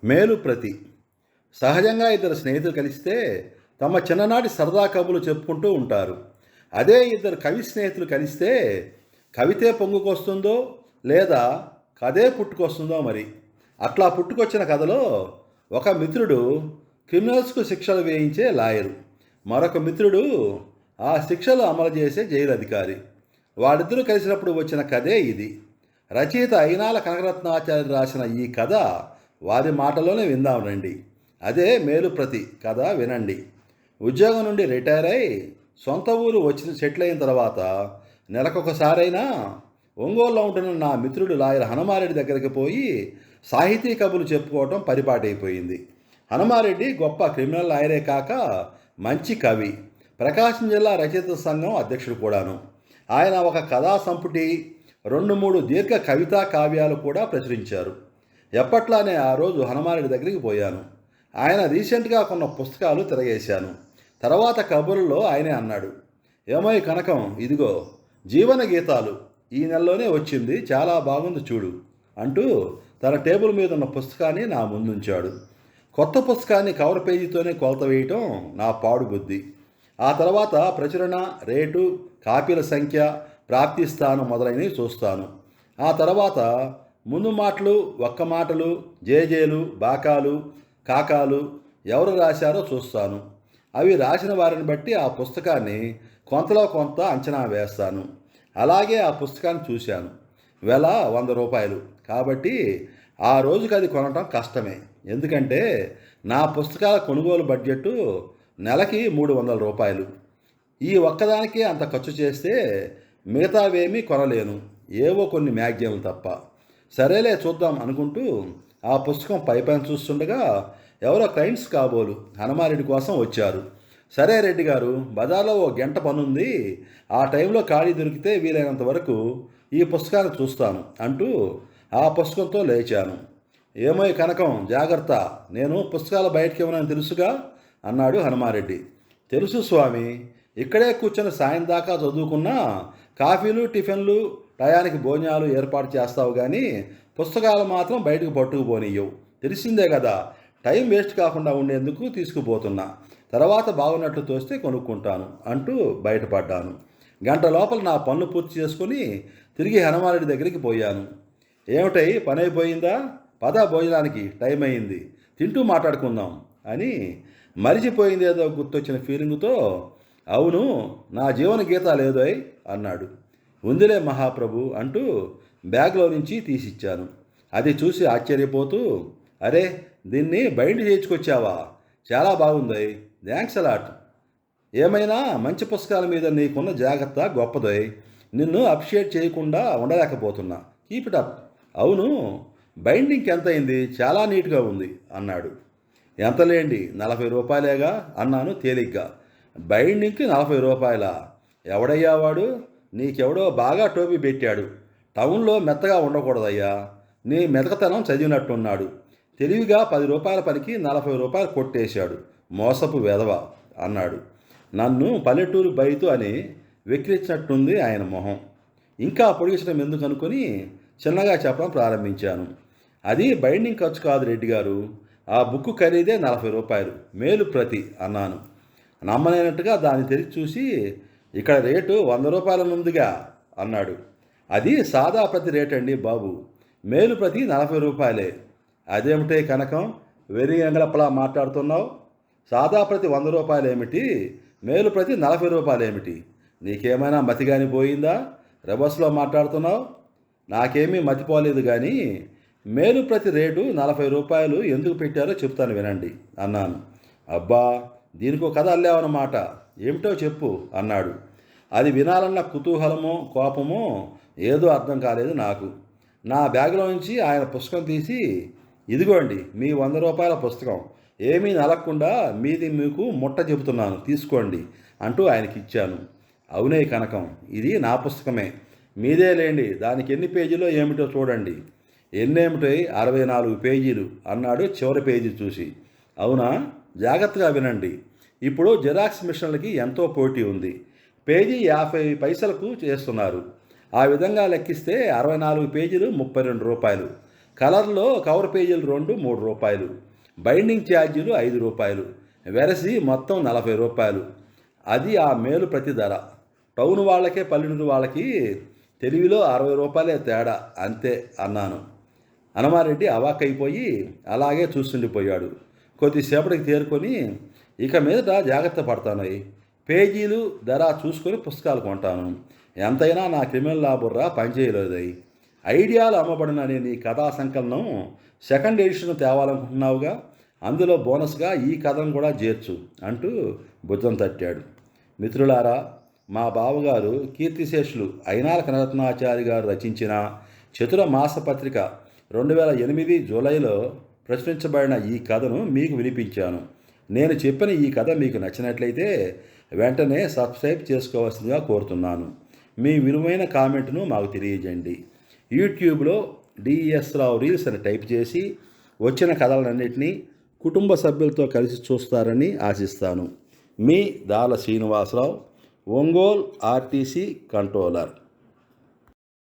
మేలు ప్రతి. సహజంగా ఇద్దరు స్నేహితులు కలిస్తే తమ చిన్ననాటి సరదా కబుర్లు చెప్పుకుంటూ ఉంటారు. అదే ఇద్దరు కవి స్నేహితులు కలిస్తే కవితే పొంగుకొస్తుందో లేదా కథే పుట్టుకొస్తుందో మరి. అట్లా పుట్టుకొచ్చిన కథలో ఒక మిత్రుడు క్రిమినల్స్కు శిక్షలు వేయించే లాయరు, మరొక మిత్రుడు ఆ శిక్షలు అమలు చేసే జైలు అధికారి. వాళ్ళిద్దరూ కలిసినప్పుడు వచ్చిన కథే ఇది. రచయిత అయినాల కనకరత్నాచార్య రాసిన ఈ కథ వారి మాటలోనే విందాం రండి. అదే మేలుప్రతి కథ వినండి. ఉద్యోగం నుండి రిటైర్ అయి సొంత ఊరు వచ్చి సెటిల్ అయిన తర్వాత నెలకొకసారైనా ఒంగోలులో ఉంటున్న నా మిత్రుడు లాయర్ హనుమారెడ్డి దగ్గరికి పోయి సాహితీ కబుర్లు చెప్పుకోవటం పరిపాటైపోయింది. హనుమారెడ్డి గొప్ప క్రిమినల్ లాయరే కాక మంచి కవి, ప్రకాశం జిల్లా రచయిత సంఘం అధ్యక్షుడు కూడాను. ఆయన ఒక కథా సంపుటి, 2-3 దీర్ఘ కవితా కావ్యాలు కూడా ప్రచురించారు. ఎప్పట్లానే ఆ రోజు హనుమారెడ్డి దగ్గరికి పోయాను. ఆయన రీసెంట్గా కొన్న పుస్తకాలు తిరగేశాను. తర్వాత కబుర్లలో ఆయనే అన్నాడు, ఏమోయ్ కనకం, ఇదిగో జీవన గీతాలు ఈ నెలలోనే వచ్చింది, చాలా బాగుంది చూడు అంటూ తన టేబుల్ మీద ఉన్న పుస్తకాన్ని నా ముందుంచాడు. కొత్త పుస్తకాన్ని కవర్ పేజీతోనే కొలత వేయటం నా పాడు బుద్ధి. ఆ తర్వాత ప్రచురణ, రేటు, కాపీల సంఖ్య, ప్రాప్తి స్థానం మొదలైనవి చూస్తాను. ఆ తర్వాత ముందు మాటలు, ఒక్క మాటలు, జేజేలు, బాకాలు, కాకాలు ఎవరు రాశారో చూస్తాను. అవి రాసిన వారిని బట్టి ఆ పుస్తకాన్ని కొంతలో కొంత అంచనా వేస్తాను. అలాగే ఆ పుస్తకాన్ని చూశాను. వెల 100 రూపాయలు. కాబట్టి ఆ రోజుకి అది కొనటం కష్టమే. ఎందుకంటే నా పుస్తకాల కొనుగోలు బడ్జెట్ నెలకి 300 రూపాయలు. ఈ ఒక్కదానికే అంత ఖర్చు చేస్తే మిగతావేమీ కొనలేను, ఏవో కొన్ని మ్యాగజైన్లు తప్ప. సరేలే చూద్దాం అనుకుంటూ ఆ పుస్తకం పైపైన చూస్తుండగా ఎవరో క్లయింట్స్ కాబోలు హనుమారెడ్డి కోసం వచ్చారు. సరే రెడ్డి గారు, బజార్లో ఓ గంట పనుంది, ఆ టైంలో ఖాళీ దొరికితే వీలైనంత వరకు ఈ పుస్తకాన్ని చూస్తాను అంటూ ఆ పుస్తకంతో లేచాను. ఏమో కనకం, జాగ్రత్త, నేను పుస్తకాలు బయటకి ఇవ్వనని తెలుసుగా అన్నాడు హనుమారెడ్డి. తెలుసు స్వామి, ఇక్కడే కూర్చొని సాయం దాకా చదువుకున్నా కాఫీలు, టిఫిన్లు, టయానికి భోజనాలు ఏర్పాటు చేస్తావు కానీ పుస్తకాలు మాత్రం బయటకు పట్టుకుపోనియ్యవు. తెలిసిందే కదా, టైం వేస్ట్ కాకుండా ఉండేందుకు తీసుకుపోతున్నా. తర్వాత బాగున్నట్లు తోస్తే కొనుక్కుంటాను అంటూ బయటపడ్డాను. గంట లోపల నా పనులు పూర్తి చేసుకుని తిరిగి హనుమారెడ్డి దగ్గరికి పోయాను. ఏమిటై, పని అయిపోయిందా? పద భోజనానికి, టైం అయింది, తింటూ మాట్లాడుకుందాం అని మరిచిపోయిందేదో గుర్తొచ్చిన ఫీలింగుతో, అవును, నా జీవన గీత లేదోయ్ అన్నాడు. ఉందిలే మహాప్రభు అంటూ బ్యాగ్లో నుంచి తీసిచ్చాను. అది చూసి ఆశ్చర్యపోతూ, అరే, దీన్ని బైండ్ చేయించుకొచ్చావా? చాలా బాగుందోయ్, థ్యాంక్స్ అలాట్. ఏమైనా మంచి పుస్తకాల మీద నీకున్న జాగ్రత్త గొప్పదోయ్, నిన్ను అప్రిషియేట్ చేయకుండా ఉండలేకపోతున్నా, కీప్ ఇట్ అప్. అవును, బైండింగ్కి ఎంత అయింది? చాలా నీట్గా ఉంది అన్నాడు. ఎంతలేండి, 40 రూపాయలేగా అన్నాను తేలిగ్గా. బైండింగ్కి 40 రూపాయలా? ఎవడయ్యా వాడు? నీకెవడో బాగా టోపీ పెట్టాడు. టౌన్లో మెత్తగా ఉండకూడదయ్యా. నీ మెతకతనం చదివినట్టున్నాడు. తెలివిగా 10 రూపాయల పనికి 40 రూపాయలు కొట్టేశాడు, మోసపు వెధవ అన్నాడు. నన్ను పల్లెటూరు బయతు అని వెక్కిరించినట్టుంది ఆయన మొహం. ఇంకా పొడిగించడం ఎందుకు అనుకుని చిన్నగా చెప్పడం ప్రారంభించాను. అది బైండింగ్ ఖర్చు కాదు రెడ్డి గారు, ఆ బుక్ ఖరీదే 40 రూపాయలు, మేలు ప్రతి అన్నాను. నమ్మలేనట్టుగా దాన్ని తెరిచి చూసి, ఇక్కడ రేటు 100 రూపాయల ముందుగా అన్నాడు. అది సాదా ప్రతి రేట్ అండి బాబు, మేలు ప్రతి 40 రూపాయలే. అదేమిటే కనకం, వెరీ ఎంగళప్పలా మాట్లాడుతున్నావు? సాదా ప్రతి 100 రూపాయలు ఏమిటి, మేలు ప్రతి 40 రూపాయలు ఏమిటి? నీకేమైనా మతిగాని పోయిందా? రివర్స్లో మాట్లాడుతున్నావు? నాకేమీ మతిపోలేదు కానీ మేలు ప్రతి రేటు 40 రూపాయలు ఎందుకు పెట్టారో చెప్తాను వినండి అన్నాను. అబ్బా, దీనికో కథ అల్లావన్నమాట, ఏమిటో చెప్పు అన్నాడు. అది వినాలన్న కుతూహలమో కోపమో ఏదో అర్థం కాలేదు నాకు. నా బ్యాగ్లో నుంచి ఆయన పుస్తకం తీసి, ఇదిగోండి మీ 100 రూపాయల పుస్తకం, ఏమీ నలగకుండా మీది మీకు ముట్ట చెబుతున్నాను, తీసుకోండి అంటూ ఆయనకి ఇచ్చాను. అవునే కనకం, ఇది నా పుస్తకమే, మీదే లేండి, దానికి ఎన్ని పేజీలో ఏమిటో చూడండి. ఎన్నేమిటో? 64 పేజీలు అన్నాడు చివరి పేజీ చూసి. అవునా? జాగ్రత్తగా వినండి. ఇప్పుడు జిరాక్స్ మిషన్లకి ఎంతో పోటీ ఉంది. పేజీ 50 పైసలకు చేస్తున్నారు. ఆ విధంగా లెక్కిస్తే 64 పేజీలు 32 రూపాయలు. కలర్లో కవర్ పేజీలు 2 రూ. 3, బైండింగ్ ఛార్జీలు రూ. 5, వెరసి మొత్తం రూ. 40. అది ఆ మేలు ప్రతి ధర. టౌన్ వాళ్ళకే పల్లెటూరు వాళ్ళకి తెలివిలో రూ. 60 తేడా అంతే అన్నాను. హనుమారెడ్డి అవాక్కైపోయి అలాగే చూస్తుండిపోయాడు. కొద్దిసేపటికి తేరుకొని, ఇక మీదట జాగ్రత్త పడతాను, పేజీలు ధర చూసుకొని పుస్తకాలు కొంటాను, ఎంతైనా నా క్రిమినల్ లా బుర్ర పనిచేయలేదై. ఐడియాలు అమ్మబడిననే నీ కథా సంకలనం సెకండ్ ఎడిషన్ తేవాలనుకుంటున్నావుగా, అందులో బోనస్గా ఈ కథను కూడా చేర్చు అంటూ భుజం తట్టాడు. మిత్రులారా, మా బావగారు కీర్తిశేషులు అయినాల కనరత్నాచారి గారు రచించిన చతుర మాసపత్రిక 2008 జూలైలో ప్రచురించబడిన ఈ కథను మీకు వినిపించాను. నేను చెప్పిన ఈ కథ మీకు నచ్చినట్లయితే వెంటనే సబ్స్క్రైబ్ చేసుకోవాల్సిందిగా కోరుతున్నాను. మీ విలువైన కామెంట్ను మాకు తెలియజేయండి. యూట్యూబ్లో డిఎస్ రావు రీల్స్ అని టైప్ చేసి వచ్చిన కథలన్నింటినీ కుటుంబ సభ్యులతో కలిసి చూస్తారని ఆశిస్తాను. మీ దాల శ్రీనివాసరావు, ఒంగోలు ఆర్టీసీ కంట్రోలర్.